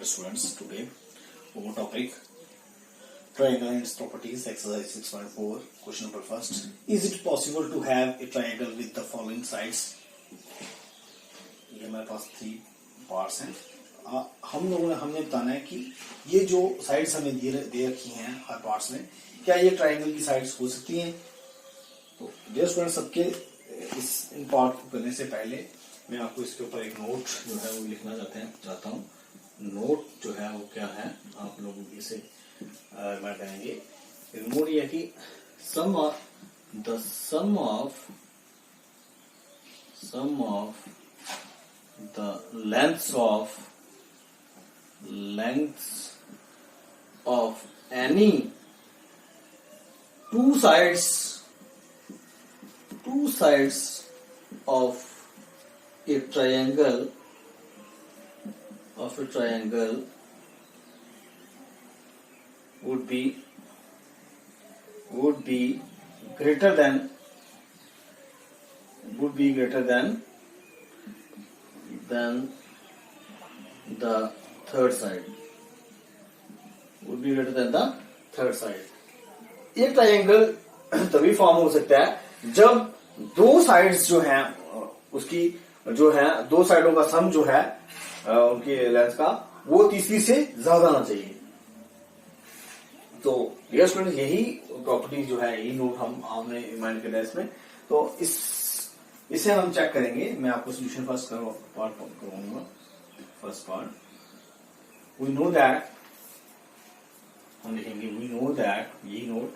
students, today our topic triangle and its properties, exercise 6.4, question number first. Is it possible to have a triangle with the following sides? ये हमारे पास 3 parts हैं. हमने बताना है कि ये जो साइड्स हमें दे रखी हैं हर पार्ट्स में, क्या ये ट्राइंगल की साइड्स हो सकती हैं? तो डियर स्टूडेंट, सबके इन पार्ट को करने से पहले मैं आपको इसके ऊपर एक नोट जो है वो लिखना चाहता हूँ. नोट जो है वो क्या है, आप लोग इसे रिमाइंड करेंगे. नोट ये है कि some of the lengths of any two sides of a triangle would be greater than the third side. एक ट्राइंगल तभी फॉर्म हो सकता है जब दो साइड्स जो हैं उसकी जो है दो साइडों का सम जो है उनकी लेंथ का वो तीसरी से ज्यादा ना चाहिए. तो डियर स्टूडेंट, यही प्रॉपर्टी जो है यही नोट हमने रिमाइंड किया इसमें. तो इसे हम चेक करेंगे. मैं आपको सोल्यूशन फर्स्ट करवाऊंगा. First part, we know that, हम लिखेंगे वी नो दैट, यही note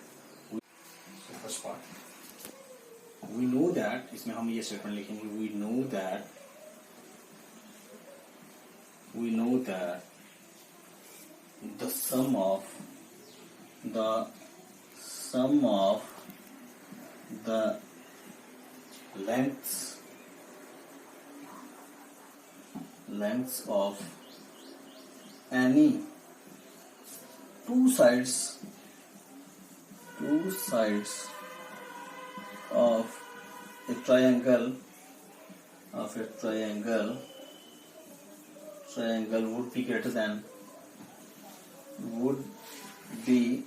first part. We know that, इसमें हम ये स्टेटमेंट लिखेंगे we know that the sum of the lengths of any two sides of a triangle would be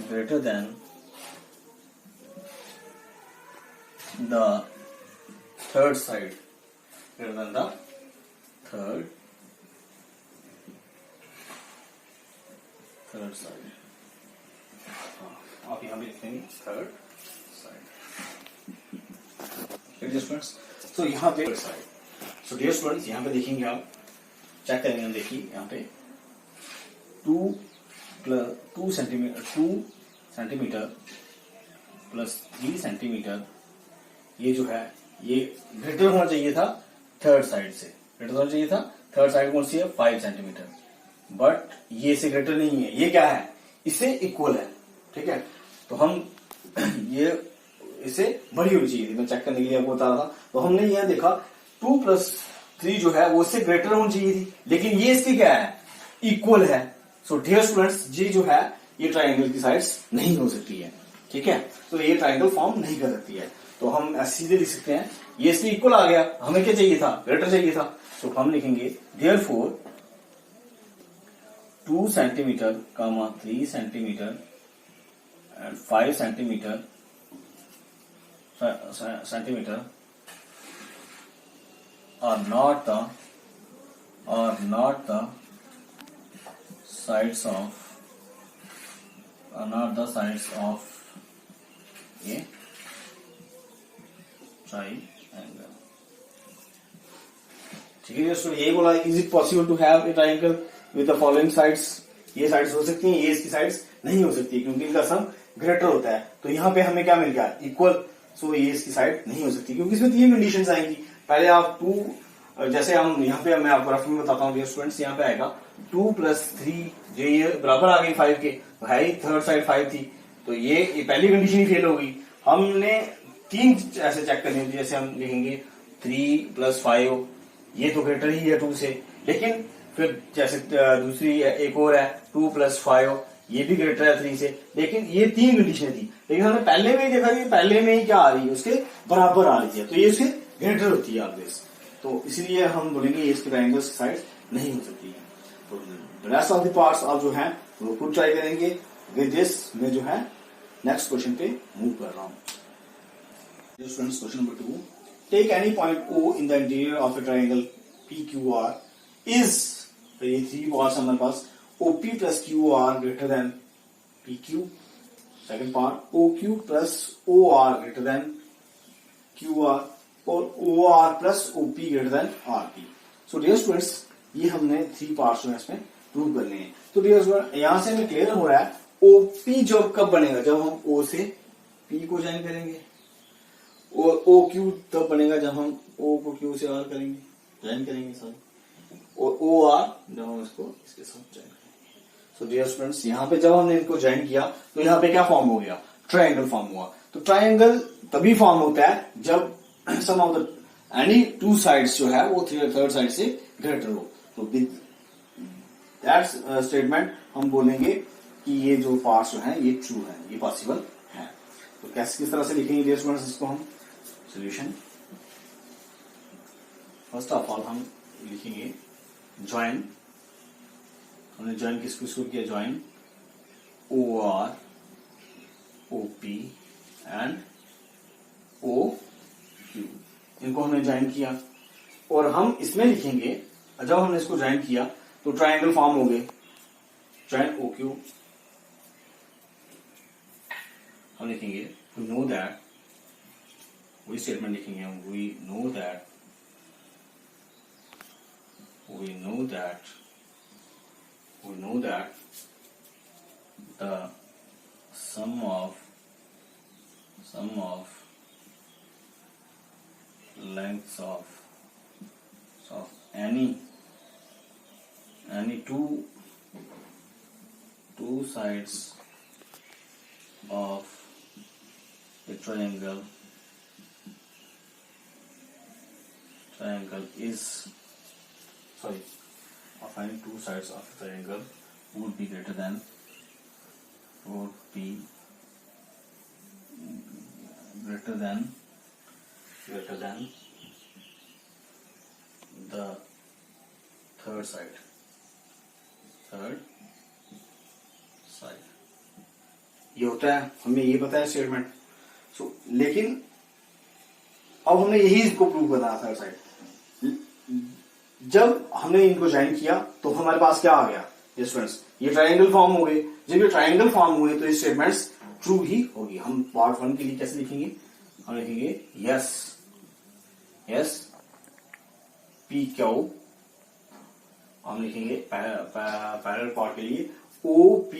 greater than the third side. Greater than the third side. आप यहाँ पे लिखेंगे third side. Dear students, तो यहाँ पे side. सो dear students, यहाँ पे देखेंगे आप, चेक करेंगे हम. देखिए यहाँ पे 2 सेंटीमीटर प्लस 3 सेंटीमीटर, ये जो है ये ग्रेटर होना चाहिए था थर्ड साइड से. थर्ड साइड कौन सी है? 5 सेंटीमीटर. बट ये से ग्रेटर नहीं है. ये क्या है? इससे इक्वल है. ठीक है, तो हम ये इसे बड़ी होनी चाहिए थी. मैं चेक करने के लिए आपको बता रहा था. तो हमने यह देखा 2 + 3 जो है वो इससे ग्रेटर होनी चाहिए थी, लेकिन ये इसकी क्या है? इक्वल है. सो डियर स्टूडेंट्स, ये जो है ये ट्राइंगल की साइड्स नहीं हो सकती है. ठीक है, तो ये ट्राइंगल फॉर्म नहीं कर सकती है. तो हम ऐसे सीधे लिख सकते हैं ये इसके इक्वल आ गया. हमें क्या चाहिए था? ग्रेटर चाहिए था. तो हम लिखेंगे therefore 2 centimetre, 3 centimetre and 5 centimetre are not the sides of a triangle. ठीक है, तो यही बोला. Is it possible to have a triangle with the following sides? ये साइड्स हो सकती हैं, ये इसकी साइड्स नहीं हो सकती क्योंकि इनका सम ग्रेटर होता है. तो यहाँ पे हमें क्या मिल गया? इक्वल. सो ये इसकी साइड नहीं हो सकती क्योंकि इसमें 3 कंडीशंस आएंगी. पहले आप 2, जैसे हम यहाँ पे मैं आपको रफ में बताता हूँ डियर स्टूडेंट्स. यहाँ पे आएगा 2 + 3, जो ये बराबर आ गई 5 के, तो है ही थर्ड साइड 5 थी. तो ये पहली कंडीशन ही फेल हो गई. हमने 3 ऐसे चेक करनी होती. जैसे हम लिखेंगे 3 + 5, ये तो ग्रेटर ही है 2 से. लेकिन फिर जैसे दूसरी एक और है 2 + 5, ये भी ग्रेटर है 3 से. लेकिन ये 3 कंडीशन थी. लेकिन हमने पहले में ही देखा कि पहले में ही क्या आ रही है, उसके बराबर आ रही है, तो ये उसके ग्रेटर होती है ऑलवेज. तो तो इसलिए हम बोलेंगे इसके ट्राइंगल साइड नहीं हो सकती है। तो रेस्ट ऑफ द पार्ट्स आप जो है वो खुद ट्राई करेंगे। विद दिस मैं जो है नेक्स्ट क्वेश्चन पे मूव कर रहा हूं। Students, question number 2, take any point O in the interior of a triangle PQR is, तो ये 3 पार्ट्स हमारे पास, OP plus QR greater than PQ। Second part, OQ plus OR greater than QR और OR plus OP greater than RP। So dear students, ये हमने 3 parts जो है इसमें प्रूव करने हैं। तो डियर स्टूडेंट, यहां से हमें क्लियर हो रहा है OP जब कब बनेगा, जब हम O से P को ज्वाइन करेंगे, और OQ तब बनेगा जब हम O को Q से R करेंगे, ज्वाइन करेंगे सॉरी, और OR जब हम इसको इसके साथ ज्वाइन करेंगे। सो डियर स्टूडेंट्स, यहाँ पे जब हमने इनको ज्वाइन किया तो यहाँ पे क्या फॉर्म हो गया, ट्राइंगल फॉर्म हुआ। तो ट्राइंगल तभी फॉर्म होता है जब सम ऑफ द एनी 2 साइड्स जो है वो थर्ड साइड से ग्रेटर हो। तो विद दैट स्टेटमेंट हम बोलेंगे कि ये जो पार्ट्स जो है ये ट्रू है, ये पॉसिबल है। तो कैसे किस तरह से लिखेंगे डियर स्टूडेंट्स इसको हम, सोल्यूशन, फर्स्ट ऑफ ऑल हम लिखेंगे ज्वाइन, हमने ज्वाइन किसको किया, join OR OP and OQ, इनको हमने ज्वाइन किया। और हम इसमें लिखेंगे, जब हमने इसको ज्वाइन किया तो ट्राइंगल फॉर्म हो गए, ज्वाइन OQ, हम लिखेंगे वी नो दैट, वही स्टेटमेंट लिखेंगे हम, we know that the sum of lengths of any two sides of a triangle is, sorry, of any 2 sides of a triangle would be greater than the third side. ये होता है, हमें ये पता है स्टेटमेंट। सो लेकिन अब हमने यही इसको प्रूव करना था थर्ड साइड। जब हमने इनको ज्वाइन किया तो हमारे पास क्या आ गया स्टूडेंट्स, ये ट्राइंगल फॉर्म हो गए। जब ये ट्राइंगल फॉर्म हुए तो ये स्टेटमेंट्स ट्रू ही होगी। हम पार्ट 1 के लिए कैसे लिखेंगे, हम लिखेंगे यस PQ, हम लिखेंगे पैरेलल पार्ट के लिए OP,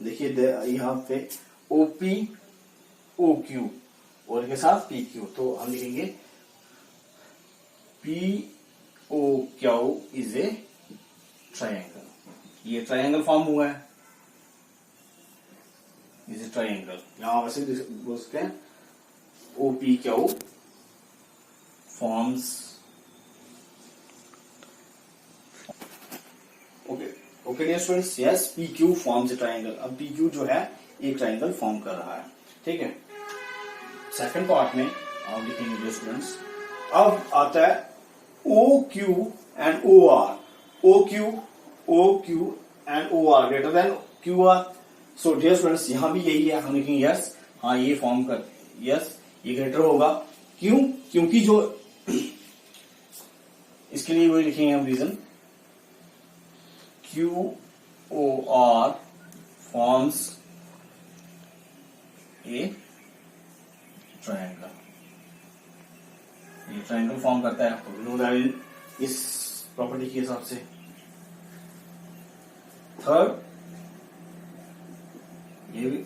देखिए यहाँ पे OP OQ और के साथ PQ, तो हम लिखेंगे POQ इज ए ट्राइंगल। ये ट्राइंगल फॉर्म हुआ है, इज ए ट्राइंगल। यहां वैसे बोल सकते हैं OPQ forms, okay dear students, yes PQ forms a triangle. अब PQ जो है एक ट्राइंगल फॉर्म कर रहा है, ठीक है। सेकंड पार्ट में आप लिखेंगे डियर स्टूडेंट्स, अब आता है OQ and OR, OQ and OR greater than QR। So dear students, यहां भी यही है, हम लिखेंगे यस, हाँ ये फॉर्म कर, यस ये ग्रेटर होगा। क्यों, क्योंकि जो इसके लिए वही लिखेंगे हम reason, QOR forms a triangle, ये ट्राइंगल फॉर्म करता है। तो नो दैट इस प्रॉपर्टी के हिसाब से। थर्ड, ये भी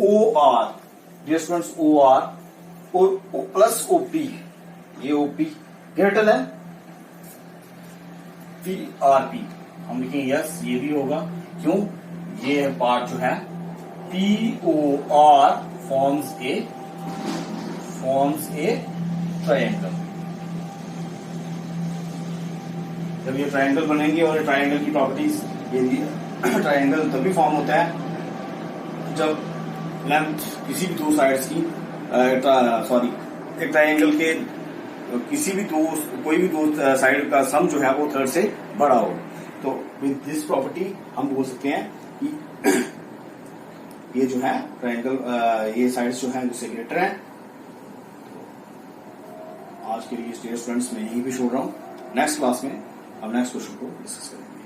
OR, डियर स्टूडेंट्स, OR और प्लस OP, ये OP ग्रेटर देन PRP, हम लिखेंगे यस ये भी होगा। क्यों, ये पार्ट जो है POR फॉर्म्स ए ट्राइंगल। जब ये ट्राइंगल बनेंगे, और ट्राइंगल की प्रॉपर्टीज, ये ट्राइंगल तभी फॉर्म होता है जब लेंथ किसी भी 2 साइड्स की, सॉरी, एक ट्राइंगल के किसी भी दो कोई भी दो साइड का सम जो है वो थर्ड से बड़ा हो। तो विद दिस प्रॉपर्टी हम बोल सकते हैं कि ये जो है ट्रायंगल, ये साइड्स जो है उससे ग्रेटर है। आज के लिए स्टूडेंट्स मैं यहीं पे छोड़ रहा हूँ। नेक्स्ट क्लास में हम नेक्स्ट क्वेश्चन को डिस्कस करेंगे।